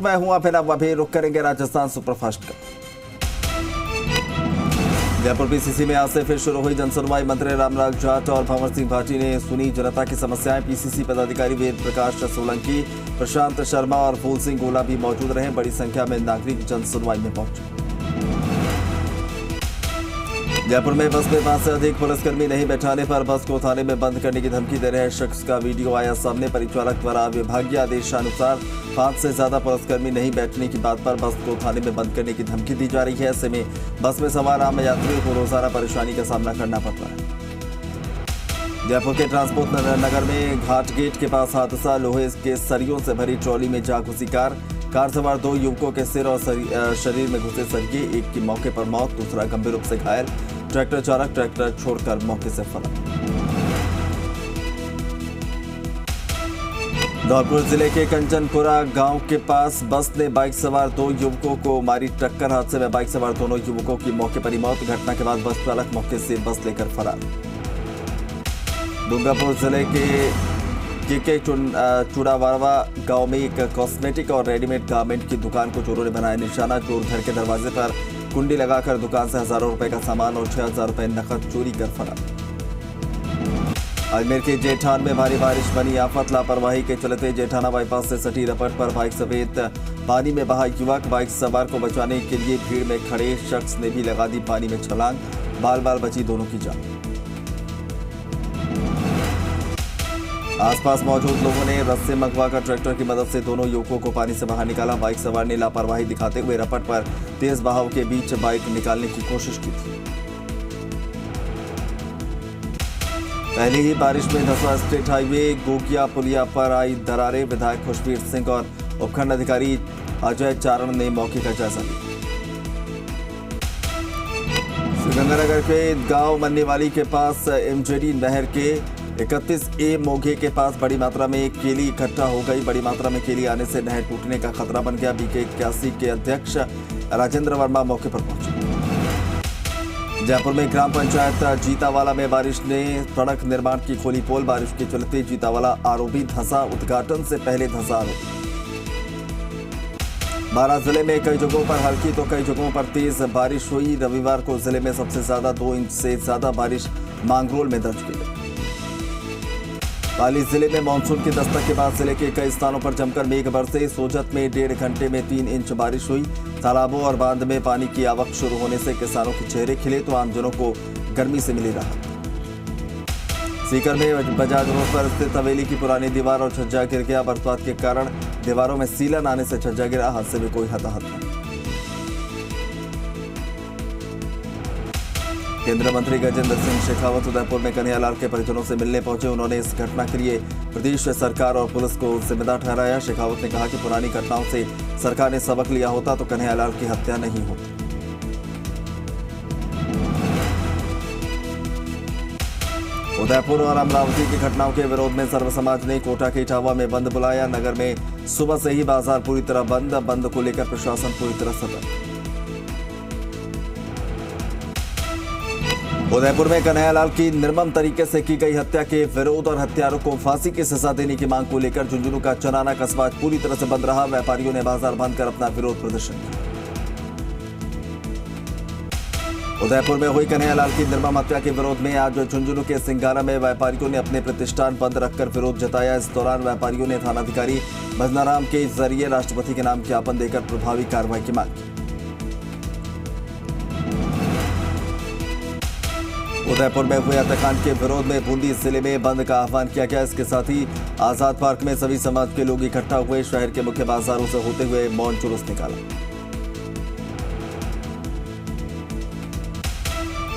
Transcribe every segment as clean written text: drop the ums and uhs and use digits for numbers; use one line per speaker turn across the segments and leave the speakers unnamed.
मैं हूं अभी रुक करेंगे राजस्थान सुपरफास्ट का। जयपुर पीसीसी में आज से फिर शुरू हुई जनसुनवाई। मंत्री रामलाल जाट और भंवर सिंह भाटी ने सुनी जनता की समस्याएं। पीसीसी पदाधिकारी वेद प्रकाश सोलंकी, प्रशांत शर्मा और फूल सिंह गोला भी मौजूद रहे। बड़ी संख्या में नागरिक जनसुनवाई में पहुंचे। जयपुर में बस में 5 से अधिक पुलिसकर्मी नहीं बैठाने पर बस को थाने में बंद करने की धमकी दे रहे शख्स का वीडियो आया सामने। परिचालक द्वारा विभागीय आदेशानुसार 5 से ज्यादा पुलिसकर्मी नहीं बैठने की बात पर बस को थाने में बंद करने की धमकी दी जा रही है। ऐसे में बस में सवार आम यात्रियों को रोजाना परेशानी का सामना करना पड़ रहा है। जयपुर के ट्रांसपोर्ट नगर में घाट गेट के पास हादसा। लोहे के सरियों से भरी ट्रॉली में जा घुसी कार सवार 2 युवकों के सिर और शरीर में घुसे सरिये। एक की मौके पर मौत, दूसरा गंभीर रूप से घायल। ट्रैक्टर चालक ट्रैक्टर छोड़कर मौके से फरार। धौलपुर जिले के कंचनपुरा गांव के पास बस ने बाइक सवार 2 युवकों को मारी टक्कर। हादसे में बाइक सवार दोनों युवकों की मौके पर ही मौत। घटना के बाद बस चालक मौके से बस लेकर फरार। डूंगरपुर जिले के चुड़ावाड़वा गांव में एक कॉस्मेटिक और रेडीमेड गारमेंट की दुकान को चोरों ने बनाया निशाना। चोर घर के दरवाजे पर कुंडी लगाकर दुकान से हजारों रुपए का सामान और 6000 रुपए नकद चोरी कर फरार। अजमेर के जेठान में भारी बारिश बनी आफत। लापरवाही के चलते जेठाना बाईपास से सटी रपट पर बाइक समेत पानी में बहा युवक। बाइक सवार को बचाने के लिए भीड़ में खड़े शख्स ने भी लगा दी पानी में छलांग। बाल बाल बची दोनों की जान। आसपास मौजूद लोगों ने रस्से मंगवाकर ट्रैक्टर की मदद से दोनों युवकों को पानी से बाहर निकाला। बाइक सवार ने लापरवाही दिखाते हुए रपट पर तेज बहाव के बीच बाइक निकालने की कोशिश की थी। पहले ही बारिश में धंसा स्टेट हाईवे। गोगिया पुलिया पर आई दरारें। विधायक खुशबीर सिंह और उपखंड अधिकारी अजय चारण ने मौके का जायजा लिया। श्रीगंगानगर के गांव मन्नेवाली के पास एमजेडी नहर के 31A मोघे के पास बड़ी मात्रा में केली इकट्ठा हो गई। बड़ी मात्रा में केली आने से नहर टूटने का खतरा बन गया। बीके 81 के अध्यक्ष राजेंद्र वर्मा मौके पर पहुंचे। जयपुर में ग्राम पंचायत जीतावाला में बारिश ने सड़क निर्माण की खोली पोल। बारिश के चलते जीतावाला आरोपी धंसा। उद्घाटन से पहले धंसा आरोपी। 12 जिले में कई जगहों पर हल्की तो कई जगहों पर तेज बारिश हुई। रविवार को जिले में सबसे ज्यादा 2 इंच से ज्यादा बारिश मांगरोल में दर्ज की गई। पाली जिले में मानसून की दस्तक के बाद जिले के कई स्थानों पर जमकर मेघ बरसे। सोजत में 1.5 घंटे में 3 इंच बारिश हुई। तालाबों और बांध में पानी की आवक शुरू होने से किसानों के चेहरे खिले तो आमजनों को गर्मी से मिली राहत। सीकर में बजाज रोड पर स्थित हवेली की पुरानी दीवार और छज्जा गिर गया। बरसात के कारण दीवारों में सीलन आने से छज्जा गिरा। हादसे में कोई हताहत नहीं। केंद्रीय मंत्री गजेंद्र सिंह शेखावत उदयपुर में कन्हैयालाल के परिजनों से मिलने पहुंचे। उन्होंने इस घटना के लिए प्रदेश सरकार और पुलिस को जिम्मेदार ठहराया। शेखावत ने कहा कि पुरानी घटनाओं से सरकार ने सबक लिया होता तो कन्हैयालाल की हत्या नहीं होती। उदयपुर और अमरावती की घटनाओं के विरोध में सर्व समाज ने कोटा के इटावा में बंद बुलाया। नगर में सुबह से ही बाजार पूरी तरह बंद। बंद को लेकर प्रशासन पूरी तरह सतर्क। उदयपुर में कन्हैयालाल की निर्मम तरीके से की गई हत्या के विरोध और हत्यारों को फांसी की सजा देने की मांग को लेकर झुंझुनू का चनाना कस्बा पूरी तरह से बंद रहा। व्यापारियों ने बाजार बंद कर अपना विरोध प्रदर्शन किया। उदयपुर में हुई कन्हैयालाल की निर्मम हत्या के विरोध में आज झुंझुनू के सिंगारा में व्यापारियों ने अपने प्रतिष्ठान बंद रखकर विरोध जताया। इस दौरान व्यापारियों ने थानाधिकारी भजनाराम के जरिए राष्ट्रपति के नाम ज्ञापन देकर प्रभावी कार्रवाई की मांग की। उदयपुर में हुए हत्याकांड के विरोध में बूंदी जिले में बंद का आह्वान किया गया। इसके साथ ही आजाद पार्क में सभी समाज के लोग इकट्ठा हुए। शहर के मुख्य बाजारों से होते हुए मौन जुलूस निकाला।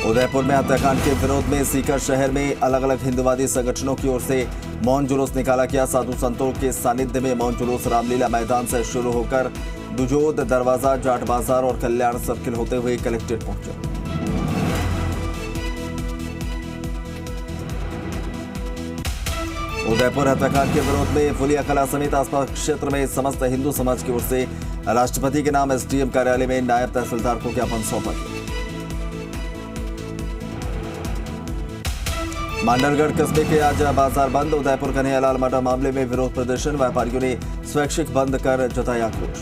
उदयपुर में हत्याकांड के विरोध में सीकर शहर में अलग अलग हिंदुवादी संगठनों की ओर से मौन जुलूस निकाला गया। साधु संतों के सानिध्य में मौन जुलूस रामलीला मैदान से शुरू होकर दुजोद दरवाजा, जाट बाजार और कल्याण सर्किल होते हुए कलेक्ट्रेट पहुंचा। उदयपुर हत्याकांड के विरोध में फुलिया कला समेत आसपास क्षेत्र में समस्त हिंदू समाज की ओर से राष्ट्रपति के नाम एसडीएम कार्यालय में नायब तहसीलदार को ज्ञापन सौंपा गया। मांडरगढ़ कस्बे के आज बाजार बंद। उदयपुर कन्हैयालाल माडा मामले में विरोध प्रदर्शन, व्यापारियों ने स्वैच्छिक बंद कर जताया आक्रोश।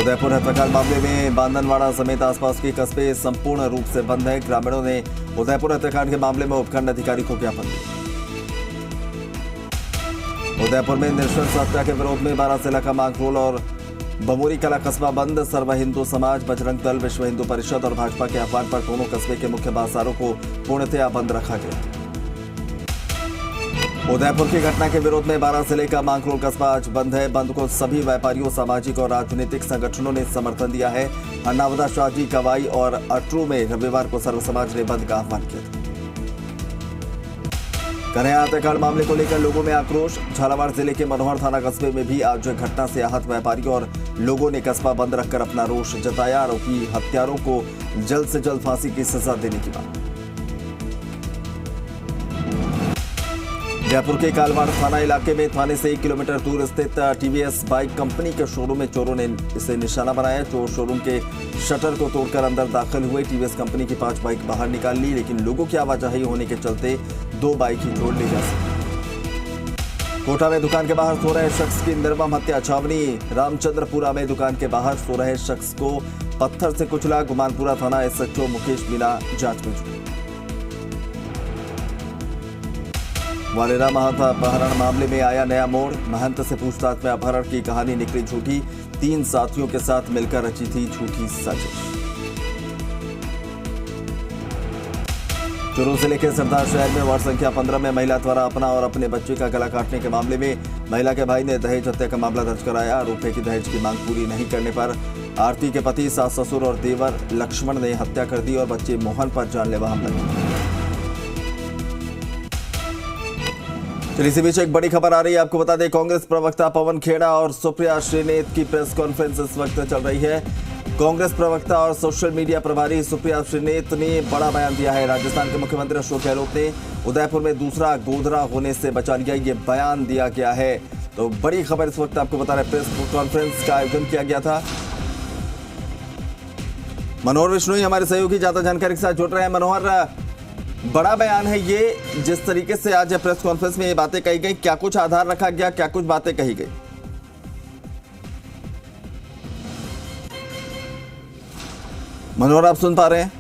उदयपुर हत्याकांड मामले में बांधनवाड़ा समेत आसपास के कस्बे संपूर्ण रूप से बंद है। ग्रामीणों ने उदयपुर हत्याकांड के मामले में उपखंड अधिकारी को ज्ञापन दिया। उदयपुर में नृशंस हत्या के विरोध में बारासिला का मांगरोल और बमोरी कला कस्बा बंद। सर्व हिंदू समाज, बजरंग दल, विश्व हिंदू परिषद और भाजपा के आह्वान पर दोनों कस्बे के मुख्य बाजारों को पूर्णतया बंद रखा गया। उदयपुर की घटना के विरोध में बारासिले का मांगरोल कस्बा आज बंद है। बंद को सभी व्यापारियों, सामाजिक और राजनीतिक संगठनों ने समर्थन दिया है। अन्नावदा, शाहजी, कवाई और अटरू में रविवार को सर्व समाज ने बंद का आह्वान किया था। कन्हैया हत्याकांड मामले को लेकर लोगों में आक्रोश। झालावाड़ जिले के मनोहर थाना कस्बे में भी आज घटना से आहत व्यापारियों और लोगों ने कस्बा बंद रखकर अपना रोष जताया। आरोपी हत्यारों को जल्द से जल्द फांसी की सजा देने की मांग। जयपुर के कालवाड़ थाना इलाके में थाने से 1 किलोमीटर दूर स्थित टीवीएस बाइक कंपनी के शोरूम में चोरों ने इसे निशाना बनाया। चोर शोरूम के शटर को तोड़कर अंदर दाखिल हुए। टीवीएस कंपनी की 5 बाइक बाहर निकाल ली, लेकिन लोगों की आवाजाही होने के चलते 2 बाइक ही छोड़ ली जा सकी। कोटा में दुकान के बाहर सो रहे शख्स की निर्मम हत्या। छावनी रामचंद्रपुरा में दुकान के बाहर सो रहे शख्स को पत्थर से कुचला। गुमानपुरा थाना एसएचओ मुकेश मीणा जांच में जुटे। वालेरा महंत अपहरण मामले में आया नया मोड़। महंत से पूछताछ में अपहरण की कहानी निकली झूठी। 3 साथियों के साथ मिलकर रची थी झूठी साजिश। चूरू जिले के सरदार शहर में वार्ड संख्या 15 में महिला द्वारा अपना और अपने बच्चे का गला काटने के मामले में महिला के भाई ने दहेज हत्या का मामला दर्ज कराया। आरोप है कि दहेज की मांग पूरी नहीं करने पर आरती के पति, सास, ससुर और देवर लक्ष्मण ने हत्या कर दी और बच्चे मोहन पर जानलेवा हमला किया। चलिए इसी बीच एक बड़ी खबर आ रही है। आपको बता दें, कांग्रेस प्रवक्ता पवन खेड़ा और सुप्रिया श्रीनेत की प्रेस कॉन्फ्रेंस इस वक्त चल रही है। कांग्रेस प्रवक्ता और सोशल मीडिया प्रभारी सुप्रिया श्रीनेत ने बड़ा बयान दिया है। राजस्थान के मुख्यमंत्री अशोक गहलोत ने उदयपुर में दूसरा गोधरा होने से बचा लिया, ये बयान दिया गया है। तो बड़ी खबर इस वक्त आपको बता रहे, प्रेस कॉन्फ्रेंस का आयोजन किया गया था। मनोहर विश्नोई हमारे सहयोगी ज्यादा जानकारी के साथ जुड़ रहे हैं। मनोहर, बड़ा बयान है ये, जिस तरीके से आज प्रेस कॉन्फ्रेंस में ये बातें कही गई, क्या कुछ आधार रखा गया, क्या कुछ बातें कही गई? मनोहर, आप सुन पा रहे हैं?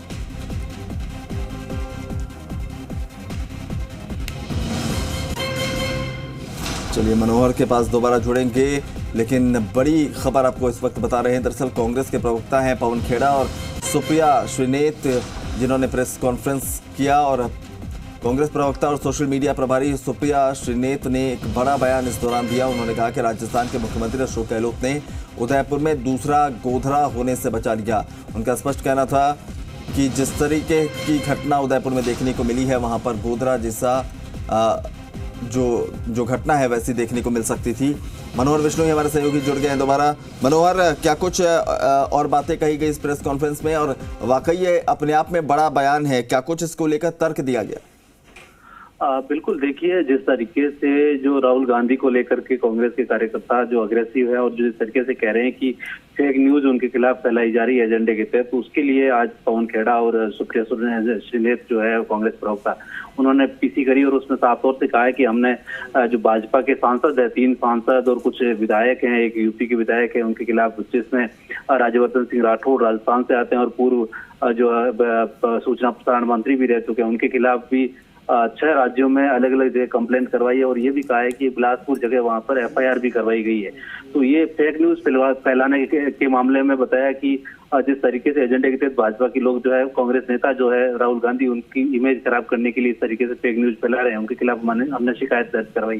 चलिए मनोहर के पास दोबारा जुड़ेंगे, लेकिन बड़ी खबर आपको इस वक्त बता रहे हैं। दरअसल कांग्रेस के प्रवक्ता हैं पवन खेड़ा और सुप्रिया श्रीनेत, जिन्होंने प्रेस कॉन्फ्रेंस किया, और कांग्रेस प्रवक्ता और सोशल मीडिया प्रभारी सुप्रिया श्रीनेत ने एक बड़ा बयान इस दौरान दिया। उन्होंने कहा कि राजस्थान के मुख्यमंत्री अशोक गहलोत ने उदयपुर में दूसरा गोधरा होने से बचा लिया। उनका स्पष्ट कहना था कि जिस तरीके की घटना उदयपुर में देखने को मिली है, वहां पर गोधरा जैसा जो घटना है वैसी देखने को मिल सकती थी। मनोहर विश्नोई हमारे सहयोगी जुड़ गए हैं दोबारा। मनोहर, क्या कुछ और बातें कही गई इस प्रेस कॉन्फ्रेंस में, और वाकई ये अपने आप में बड़ा बयान है, क्या कुछ इसको लेकर तर्क दिया गया?
बिल्कुल, देखिए जिस तरीके से जो राहुल गांधी को लेकर के कांग्रेस के कार्यकर्ता जो अग्रेसिव है और जिस तरीके से कह रहे हैं कि फेक न्यूज उनके खिलाफ फैलाई जा रही है एजेंडे के तहत, तो उसके लिए आज पवन खेड़ा और सुप्रिया श्रीनेत जो है कांग्रेस प्रवक्ता, उन्होंने पीसी करी और उसमें साफ तौर से कहा है कि हमने जो भाजपा के सांसद है, 3 सांसद और कुछ विधायक हैं, एक यूपी के विधायक है, उनके खिलाफ, जिसमें राज्यवर्धन सिंह राठौड़ राजस्थान से आते हैं और पूर्व जो सूचना प्रसारण मंत्री भी रह चुके हैं, उनके खिलाफ भी 6 राज्यों में अलग अलग जगह कंप्लेंट करवाई है। और ये भी कहा है कि बिलासपुर जगह वहां पर FIR भी करवाई गई है। तो ये फेक न्यूज फैलाने के मामले में बताया कि जिस तरीके से एजेंडे के तहत भाजपा के लोग जो है, कांग्रेस नेता जो है राहुल गांधी, उनकी इमेज खराब करने के लिए इस तरीके से फेक न्यूज फैला रहे हैं, उनके खिलाफ हमने शिकायत दर्ज करवाई।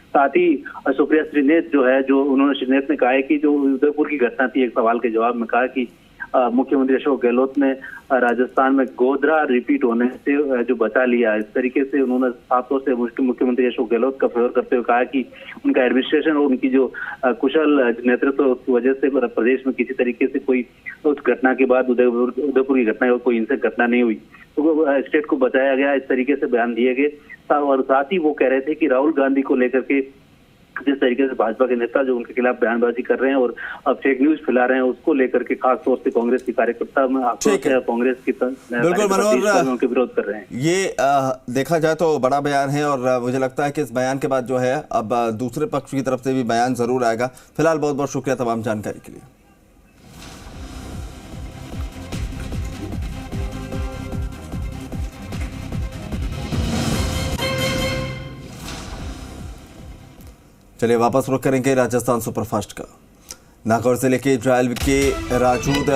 साथ ही सुप्रिया श्रीनेत जो है, जो उन्होंने श्रीनेत ने कहा है कि जो उदयपुर की घटना थी, एक सवाल के जवाब में कहा कि मुख्यमंत्री अशोक गहलोत ने राजस्थान में गोधरा रिपीट होने से जो बचा लिया। इस तरीके से उन्होंने साफ तौर से मुख्यमंत्री अशोक गहलोत का फेवर करते हुए कहा कि उनका एडमिनिस्ट्रेशन और उनकी जो कुशल नेतृत्व की वजह से प्रदेश में किसी तरीके से कोई उस घटना के बाद उदयपुर की घटना कोई हिंसक घटना नहीं हुई, तो स्टेट को बचाया गया। इस तरीके से बयान दिए गए और साथ ही वो कह रहे थे कि राहुल गांधी को लेकर के जिस तरीके से भाजपा के नेता जो उनके खिलाफ बयानबाजी कर रहे हैं और अब फेक न्यूज फैला रहे हैं, उसको लेकर के खासतौर से कांग्रेस की कार्यकर्ता में आक्रोश है, कांग्रेस की
बिल्कुल मनोहर
उनके विरोध कर रहे हैं।
ये देखा जाए तो बड़ा बयान है और मुझे लगता है कि इस बयान के बाद जो है अब दूसरे पक्ष की तरफ से भी बयान जरूर आएगा। फिलहाल बहुत बहुत शुक्रिया तमाम जानकारी के लिए। चलिए वापस रुख करेंगे राजस्थान सुपरफास्ट का। नागौर जिले के जायल के राजूद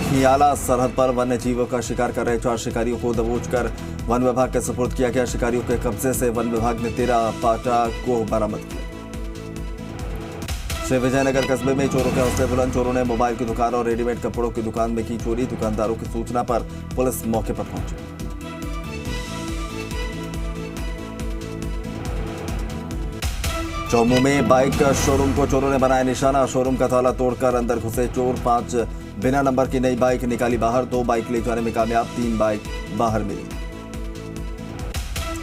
खियाला सरहद पर वन्य जीवों का शिकार कर रहे 4 शिकारियों को दबोचकर वन विभाग के सुपुर्द किया गया। शिकारियों के कब्जे से वन विभाग ने 13 पाटा को बरामद किया। श्री विजयनगर कस्बे में चोरों के हौसले बुलंद। चोरों ने मोबाइल की दुकान और रेडीमेड कपड़ों की दुकान में की चोरी। दुकानदारों की सूचना पर पुलिस मौके पर पहुंची। चौमू में बाइक शोरूम को चोरों ने बनाया निशाना। शोरूम का ताला तोड़कर अंदर घुसे चोर। 5 बिना नंबर की नई बाइक निकाली बाहर। 2 बाइक ले जाने में कामयाब, 3 बाइक बाहर मिली।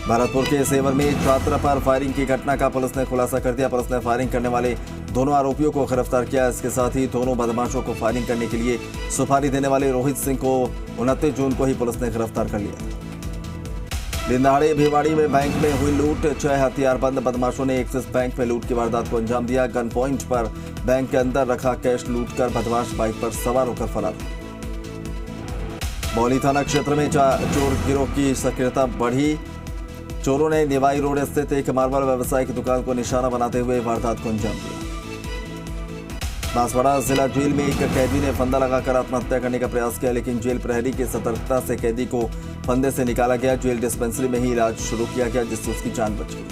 भरतपुर के सेवर में छात्र पर फायरिंग की घटना का पुलिस ने खुलासा कर दिया। पुलिस ने फायरिंग करने वाले दोनों आरोपियों को गिरफ्तार किया। इसके साथ ही दोनों बदमाशों को फायरिंग करने के लिए सुपारी देने वाले रोहित सिंह को 29 जून को ही पुलिस ने गिरफ्तार कर लिया। दिनदहाड़े भिवाड़ी में बैंक में हुई लूट। 6 हथियारबंद बदमाशों ने एक्सिस बैंक में लूट की वारदात को अंजाम दिया। गन पॉइंट पर बैंक के अंदर रखा कैश लूटकर बदमाश बाइक पर सवार होकर फरार। बौली थाना क्षेत्र में चोर गिरोह की सक्रियता बढ़ी। चोरों ने निवाई रोड स्थित एक मार्बल व्यवसाय की दुकान को निशाना बनाते हुए वारदात को अंजाम दिया। बांसवाड़ा जिला जेल में एक कैदी ने फंदा लगाकर आत्महत्या करने का प्रयास किया, लेकिन जेल प्रहरी की सतर्कता से कैदी को फंदे से निकाला गया। जेल डिस्पेंसरी में ही इलाज शुरू किया गया, जिससे उसकी जान बच गई।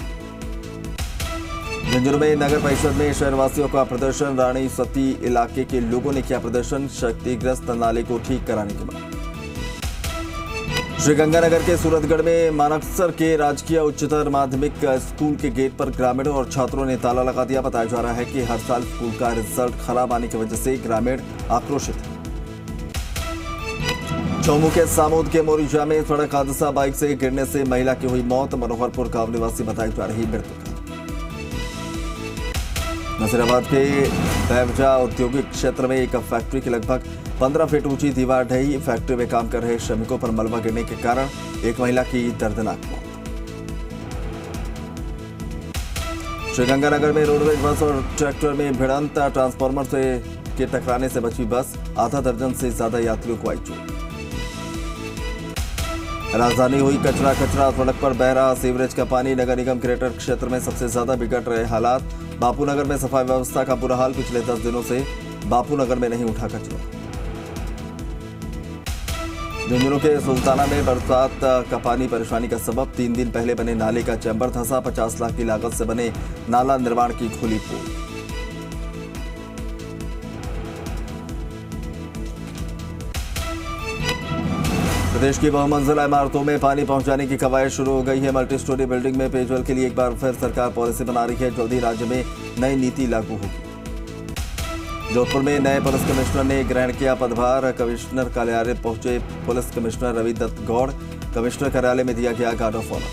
झुंझुनू में नगर परिषद में शहरवासियों का प्रदर्शन। रानी सती इलाके के लोगों ने किया प्रदर्शन। क्षतिग्रस्त नाले को ठीक कराने की मांग। श्रीगंगानगर के सूरतगढ़ में मानकसर के राजकीय उच्चतर माध्यमिक स्कूल के गेट पर ग्रामीणों और छात्रों ने ताला लगा दिया। बताया जा रहा है कि हर साल स्कूल का रिजल्ट खराब आने की वजह से ग्रामीण आक्रोशित हैं। चौमू के सामोद के मोरिजा में सड़क हादसा। बाइक से गिरने से महिला की हुई मौत। मनोहरपुर गांव निवासी बताई जा रही मृतक। नसीराबाद के बैवजा औद्योगिक क्षेत्र में एक फैक्ट्री की लगभग 15 फीट ऊंची दीवार ढही। फैक्ट्री में काम कर रहे श्रमिकों पर मलबा गिरने के कारण एक महिला की दर्दनाक मौत। श्रीगंगानगर में रोडवेज बस और ट्रैक्टर में भिड़ंत। ट्रांसफार्मर के टकराने से बची बस। आधा दर्जन से ज्यादा यात्रियों को आई चोट। राजधानी हुई कचरा सड़क पर बह रहा सीवरेज का पानी। नगर निगम ग्रेटर क्षेत्र में सबसे ज्यादा बिगड़ रहे हालात। बापूनगर में सफाई व्यवस्था का बुरा हाल। पिछले 10 दिनों से बापूनगर में नहीं उठा कचरा। झुंझुनू के सुल्ताना में बरसात का पानी परेशानी का सबब। 3 दिन पहले बने नाले का चैम्बर धंसा। 50 लाख की लागत से बने नाला निर्माण की खुली पोल। प्रदेश की बहुमंजिला इमारतों में पानी पहुंचाने की कवायद शुरू हो गई है। मल्टी स्टोरी बिल्डिंग में पेयजल के लिए एक बार फिर सरकार पॉलिसी बना रही है। जल्दी राज्य में नई नीति लागू होगी। जोधपुर में नए पुलिस कमिश्नर ने ग्रहण किया पदभार। कमिश्नर कार्यालय पहुंचे police commissioner Ravi Dutt Gaur. Commissioner कार्यालय में दिया गया गार्ड ऑफ ऑनर।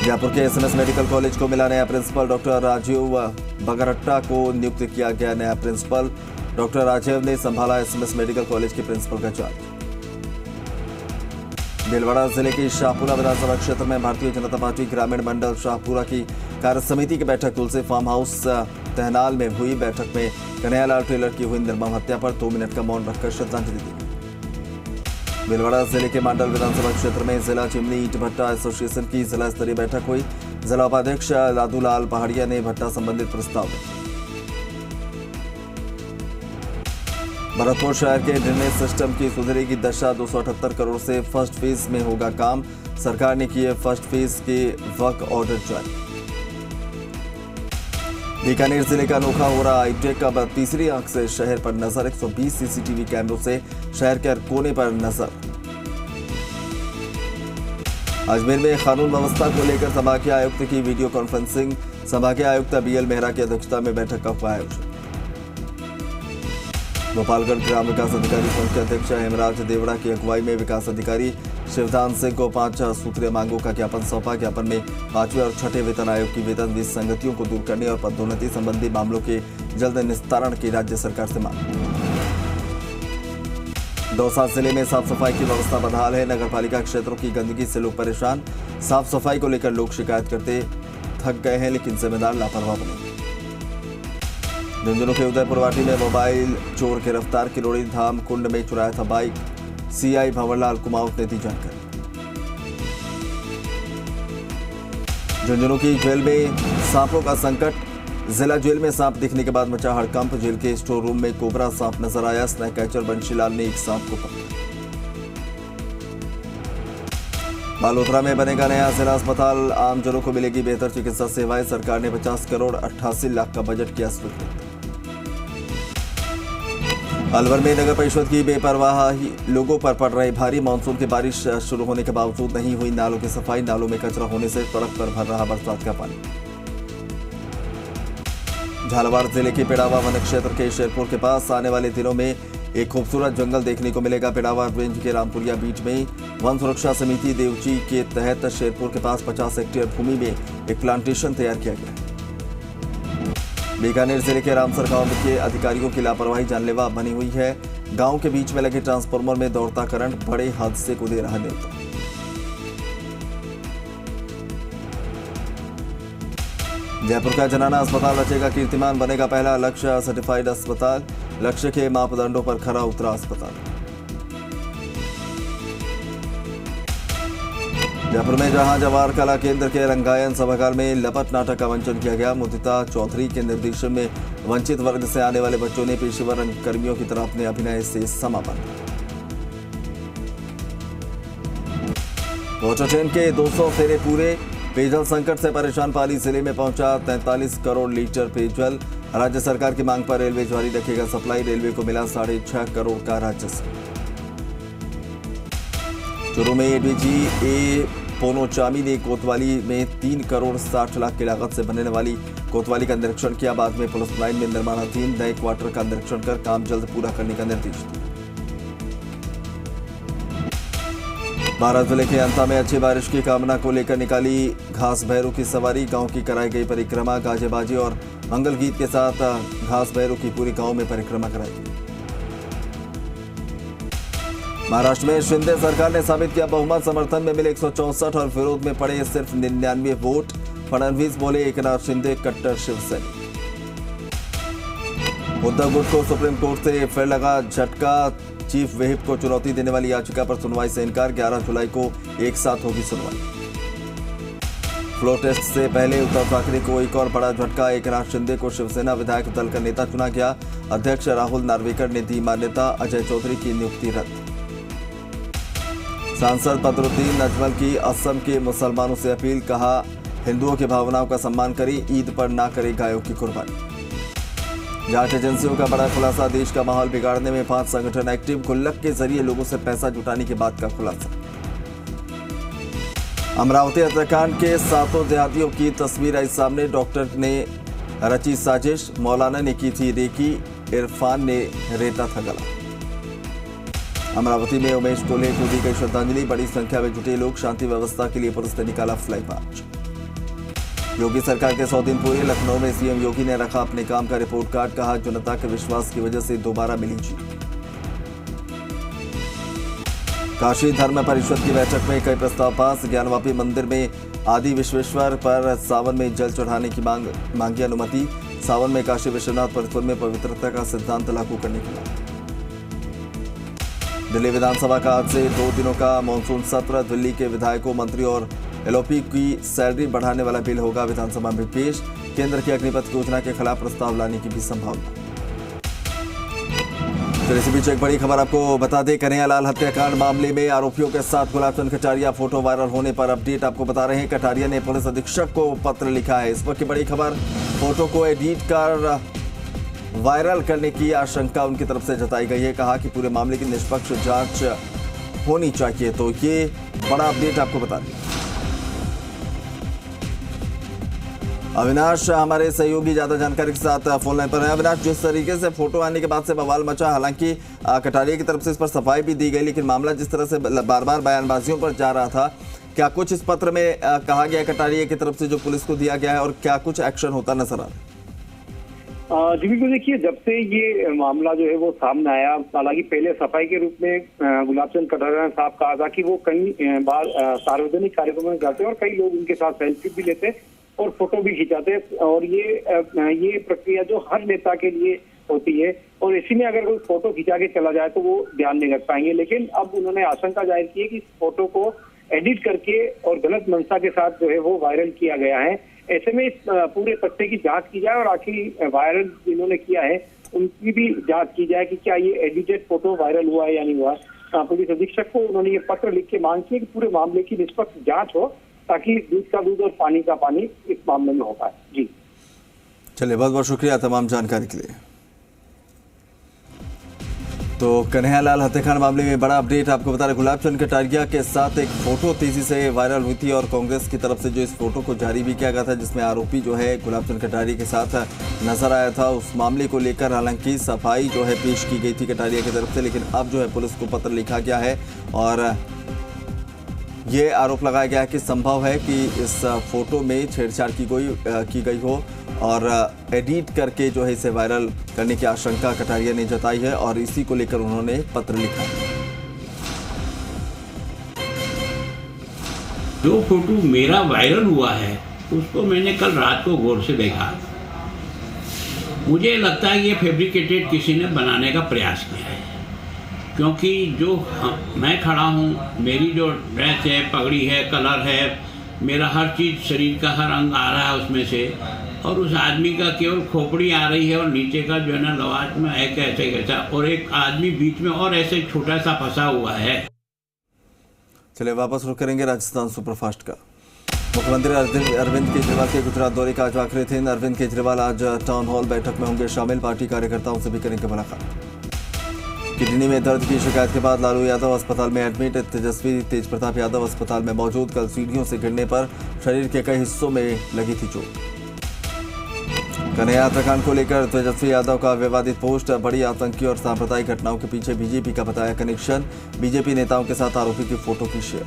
जयपुर के एसएमएस मेडिकल कॉलेज को मिला नया प्रिंसिपल। डॉक्टर राजीव बगरट्टा को नियुक्त किया गया नया प्रिंसिपल। डॉक्टर राजीव ने संभाला एसएमएस मेडिकल कॉलेज के प्रिंसिपल का चार्ज। भीलवाड़ा जिले की शाहपुरा विधानसभा क्षेत्र में भारतीय जनता पार्टी ग्रामीण मंडल शाहपुरा की कार्य समिति की बैठक तुलसी फार्म हाउस तहनाल में हुई। बैठक में कन्हैयालाल टेलर की हुई निर्मम हत्या पर 2 मिनट का मौन रखकर श्रद्धांजलि दी। भीलवाड़ा जिले के मंडल विधानसभा क्षेत्र में जिला चिमनी ईंट भट्टा एसोसिएशन की जिला स्तरीय बैठक हुई। जिला उपाध्यक्ष लादूलाल पहाड़िया ने भट्टा संबंधित प्रस्ताव रखा। भरतपुर शहर के ड्रेनेज सिस्टम की सुधरेगी दशा। 278 करोड़ से फर्स्ट फेज में होगा काम। सरकार ने किए फर्स्ट फेज के वर्क ऑर्डर जारी। बीकानेर जिले का अनोखा हो रहा हाईटेक। अब तीसरी आंख से शहर पर नजर। 120 सीसीटीवी कैमरों से शहर के हर कोने पर नजर। अजमेर में कानून व्यवस्था को लेकर संभागीय आयुक्त की वीडियो कॉन्फ्रेंसिंग। संभागीय आयुक्त बीएल मेहरा की अध्यक्षता में बैठक का हुआ आयोजन। गोपालगढ़ ग्राम विकास अधिकारी संघ के अध्यक्ष हेमराज देवड़ा की अगुवाई में विकास अधिकारी शिवदान सिंह को 5 सूत्रीय मांगों का ज्ञापन सौंपा। ज्ञापन में 5वें और 6ठे वेतन आयोग की वेतन विसंगतियों को दूर करने और पदोन्नति संबंधी मामलों के जल्द निस्तारण की राज्य सरकार से मांग। दौसा जिले में साफ सफाई की व्यवस्था बदहाल है। नगर पालिका क्षेत्रों की गंदगी से लोग परेशान। साफ सफाई को लेकर लोग शिकायत करते थक गए हैं, लेकिन जिम्मेदार लापरवाह बने। झुंझुनू के उदयपुर वाटी में मोबाइल चोर गिरफ्तार। किरोड़ी धाम कुंड में चुराया था बाइक। सीआई भंवरलाल कुमाऊत ने दी जानकारी। झुंझुनू की जेल में सांपों का संकट। जिला जेल में सांप दिखने के बाद मचा हड़कंप। जेल के स्टोर रूम में कोबरा सांप नजर आया। स्नैक कैचर बंशीलाल ने एक सांप को पकड़ा। बालोतरा में बनेगा नया जिला अस्पताल। आमजनों को मिलेगी बेहतर चिकित्सा सेवाएं। सरकार ने 50 करोड़ 88 लाख का बजट किया स्वीकृत। अलवर में नगर परिषद की बेपरवाही लोगों पर पड़ रही भारी। मानसून की बारिश शुरू होने के बावजूद नहीं हुई नालों की सफाई। नालों में कचरा होने से सड़क पर भर रहा बरसात का पानी। झालावाड़ जिले के पिड़ावा वन क्षेत्र के शेरपुर के पास आने वाले दिनों में एक खूबसूरत जंगल देखने को मिलेगा। पिड़ावा रेंज के रामपुरिया बीच में वन सुरक्षा समिति देवची के तहत शेरपुर के पास 50 हेक्टेयर भूमि में एक प्लांटेशन तैयार किया गया। बीकानेर जिले के रामसर गांव के अधिकारियों की लापरवाही जानलेवा बनी हुई है। गांव के बीच में लगे ट्रांसफार्मर में दौड़ता करंट बड़े हादसे को दे रहा न्योता। जयपुर का जनाना अस्पताल रचेगा कीर्तिमान। बनेगा पहला लक्ष्य सर्टिफाइड अस्पताल। लक्ष्य के मापदंडों पर खरा उतरा अस्पताल। जयपुर में जहां जवाहर कला केंद्र के रंगायन सभागार में लपट नाटक का मंचन किया गया। मुदिता चौधरी के निर्देशन में वंचित वर्ग से आने वाले बच्चों ने पेशेवर कर्मियों की तरह अपने अभिनय से समापन। वाटर ट्रेन के 200 फेरे पूरे। पेयजल संकट से परेशान पाली जिले में पहुंचा 43 करोड़ लीटर पेयजल। राज्य सरकार की मांग पर रेलवे जारी रखेगा सप्लाई। रेलवे को मिला 6.5 करोड़ का राजस्व। चूरू में एडीजी ए पोनोचामी ने कोतवाली में 3 करोड़ 60 लाख की लागत से बनने वाली कोतवाली का निरीक्षण किया। बाद में पुलिस लाइन में निर्माणाधीन नए क्वार्टर का निरीक्षण कर काम जल्द पूरा करने का निर्देश दिया। बारां जिले के अंता में अच्छी बारिश की कामना को लेकर निकाली घास भैरू की सवारी। गांव की कराई गई परिक्रमा गाजेबाजी और मंगल गीत के साथ घास भैरू की पूरी गांव में परिक्रमा कराई गई। महाराष्ट्र में शिंदे सरकार ने साबित किया बहुमत। समर्थन में मिले 164 और विरोध में पड़े सिर्फ 99 वोट। फडणवीस बोले एकनाथ शिंदे कट्टर शिवसैनिक। उद्धव गुट को सुप्रीम कोर्ट से फिर लगा झटका। चीफ व्हिप को चुनौती देने वाली याचिका पर सुनवाई से इनकार। 11 जुलाई को एक साथ होगी सुनवाई। फ्लोर टेस्ट से पहले उद्धव ठाकरे को एक और बड़ा झटका। एकनाथ शिंदे को शिवसेना विधायक दल का नेता चुना गया। अध्यक्ष राहुल नार्वेकर ने दी मान्यता। अजय चौधरी की नियुक्ति रद्द। सांसद बदरुद्दीन अजमल की असम के मुसलमानों से अपील। कहा हिंदुओं की भावनाओं का सम्मान करें, ईद पर ना करें गायों की कुर्बानी। जांच एजेंसियों का बड़ा खुलासा। देश का माहौल बिगाड़ने में 5 संगठन एक्टिव। गुल्लक के जरिए लोगों से पैसा जुटाने की बात का खुलासा। अमरावती हत्याकांड के 7 देहातियों की तस्वीर आई सामने। डॉक्टर ने रची साजिश। मौलाना ने की थी रेकी। इरफान ने रेता था गला। अमरावती में उमेश टोले को दी गई श्रद्धांजलि। बड़ी संख्या में जुटे लोग। शांति व्यवस्था के लिए पुलिस ने निकाला फ्लाई मार्च। योगी सरकार के 100 दिन पूरे। लखनऊ में सीएम योगी ने रखा अपने काम का रिपोर्ट कार्ड। कहा जनता के विश्वास की वजह से दोबारा मिली जीत। काशी धर्म परिषद की बैठक में कई प्रस्ताव पास। ज्ञानवापी मंदिर में आदि विश्वेश्वर पर सावन में जल चढ़ाने की मांगी अनुमति। सावन में काशी विश्वनाथ परिसर में पवित्रता का सिद्धांत लागू करने की मांग। दिल्ली विधानसभा का आज से 2 दिनों का मानसून सत्र। दिल्ली के विधायकों, मंत्री और एलओपी की सैलरी बढ़ाने वाला बिल होगा विधानसभा में पेश। केंद्र की अग्निपथ योजना के खिलाफ प्रस्ताव लाने की भी संभावना। तो इसी बीच एक बड़ी खबर आपको बता दें। कन्हैयालाल हत्याकांड मामले में आरोपियों के साथ गुलाबचंद कटारिया फोटो वायरल होने पर अपडेट आपको बता रहे हैं। कटारिया ने पुलिस अधीक्षक को पत्र लिखा है। इस वक्त की बड़ी खबर। फोटो को एडिट कर वायरल करने की आशंका उनकी तरफ से जताई गई है। कहा कि पूरे मामले की निष्पक्ष जांच होनी चाहिए। तो ये बड़ा अपडेट आपको बता दें। अविनाश हमारे सहयोगी ज्यादा जानकारी के साथ फोन लाइन पर है। अविनाश, जिस तरीके से फोटो आने के बाद से बवाल मचा, हालांकि कटारिया की तरफ से इस पर सफाई भी दी गई, लेकिन मामला जिस तरह से बार बार बयानबाजियों पर जा रहा था, क्या कुछ इस पत्र में कहा गया कटारिया की तरफ से जो पुलिस को दिया गया है, और क्या कुछ एक्शन होता नजर आ रहा है?
जी बिल्कुल, देखिए जब से ये मामला जो है वो सामने आया, हालांकि पहले सफाई के रूप में गुलाब चंद कटारिया साहब कहा था कि वो कई बार सार्वजनिक कार्यक्रमों में जाते हैं और कई लोग उनके साथ सेल्फी भी लेते और फोटो भी खिंचाते, और ये प्रक्रिया जो हर नेता के लिए होती है, और इसी में अगर कोई फोटो खिंचा के चला जाए तो वो ध्यान नहीं रख पाएंगे। लेकिन अब उन्होंने आशंका जाहिर की है कि इस फोटो को एडिट करके और गलत मंशा के साथ जो है वो वायरल किया गया है। ऐसे में इस पूरे तथ्य की जांच की जाए और आखिर वायरल जिन्होंने किया है उनकी भी जांच की जाए कि क्या ये एडिटेड फोटो वायरल हुआ है या नहीं हुआ। पुलिस अधीक्षक को उन्होंने ये पत्र लिख के मांग की है कि पूरे मामले की निष्पक्ष जांच हो, ताकि दूध का दूध और पानी का पानी इस मामले में हो पाए। जी
चलिए, बहुत बहुत शुक्रिया तमाम जानकारी के लिए। तो कन्हैयालाल हत्याकांड मामले में बड़ा अपडेट आपको बता रहे, गुलाब चंद कटारिया के साथ एक फोटो तेजी से वायरल हुई थी और कांग्रेस की तरफ से जो इस फोटो को जारी भी किया गया था, जिसमें आरोपी जो है गुलाब चंद कटारिया के साथ नजर आया था। उस मामले को लेकर हालांकि सफाई जो है पेश की गई थी कटारिया की तरफ से, लेकिन अब जो है पुलिस को पत्र लिखा गया है और ये आरोप लगाया गया है कि संभव है कि इस फोटो में छेड़छाड़ की गई हो और एडिट करके जो है इसे वायरल करने की आशंका कटारिया ने जताई है और इसी को लेकर उन्होंने पत्र लिखा है।
जो फोटो मेरा वायरल हुआ है उसको मैंने कल रात को गौर से देखा। मुझे लगता है ये फैब्रिकेटेड किसी ने बनाने का प्रयास किया है, क्योंकि जो मैं खड़ा हूँ, मेरी जो ड्रेस है, पगड़ी है, कलर है, मेरा हर चीज़, शरीर का हर अंग आ रहा है उसमें से, और उस आदमी का केवल खोपड़ी आ रही है और नीचे का जो है ना लवाज में एक ऐसे कैसा, और एक आदमी बीच में और ऐसे छोटा सा फंसा हुआ है।
चलिए वापस रुक करेंगे राजस्थान सुपरफास्ट का। मुख्यमंत्री अरविंद केजरीवाल के गुजरात दौरे का आज आखिरी दिन। अरविंद केजरीवाल आज टाउन हॉल बैठक में होंगे शामिल, पार्टी कार्यकर्ताओं से भी करेंगे मुलाकात। किडनी में दर्द की शिकायत के बाद लालू यादव अस्पताल में एडमिट। तेजस्वी तेजप्रताप यादव अस्पताल में मौजूद। कल सीढ़ियों से गिरने पर शरीर के कई हिस्सों में लगी थी चोट। कन्हैया हत्याकांड को लेकर तेजस्वी यादव का विवादित पोस्ट। बड़ी आतंकी और सांप्रदायिक घटनाओं के पीछे बीजेपी का बताया कनेक्शन। बीजेपी नेताओं के साथ आरोपी की फोटो की शेयर।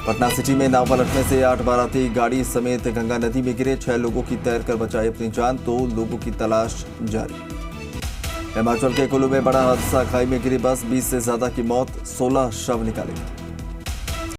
पटना सिटी में नाव पलटने से 8 बाराती गाड़ी समेत गंगा नदी में गिरे। 6 लोगों की तैरकर बचाई अपनी जान, 2 लोगों की तलाश जारी। हिमाचल के कुल्लू में बड़ा हादसा, खाई में गिरी बस, 20 से ज्यादा की मौत, 16 शव निकाले।